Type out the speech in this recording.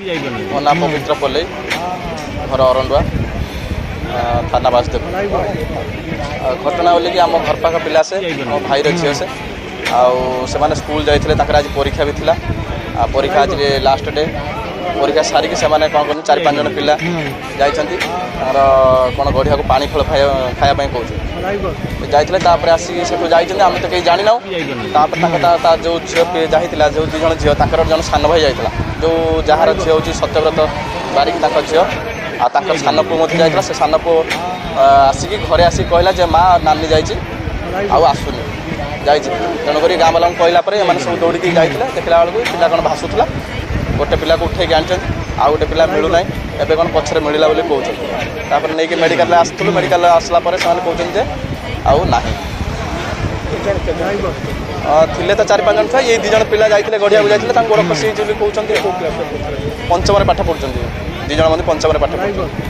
ମୋ ନାଁ ପବିତ୍ର ପଲ୍ଲେଇ, ଘର ଅରଣ୍ଡୁଆ, थाना बासदेव। घटना बोली कि आम घर पाख पिला से मो भाईर झील से आने स्कूल जाते आज परीक्षा भी थिला। परीक्षा आज लास्ट डे परीक्षा सारिकी से कौन कर 4-5 जन पिला जाइछंती कौन गढ़िया को पानी फल खायापाई कौन जाते आसिक से जाइए आम तो कहीं जानी ना जो झील जाइला जो 2 जन झील जन सान भाई जाइला जो जार झील हूँ सत्यव्रत बारिक झील आ सान पु जाइला से सान पु आसिक घरे आसिक कहला जे माँ नानी जाइए आसुनी जाइए तेणुक गाँ वाला कहला सब दौड़ी जाइए देखला बेलू पिला कौन भासुला गोटे पिला को उठे आनी आ गोटे पिला मिलूना एवं कौन पचर मिलला बोली कहते नहीं कि मेडिकल आसलु मेडिकल आसला कहते आउ ना थिले तो 4-5 जन था ये 2 जन पिला जाइए गढ़िया जाइए गोड़ खसी कहते पंचम पाठ पढ़ुं 2 जन पाठ पढ़ुं।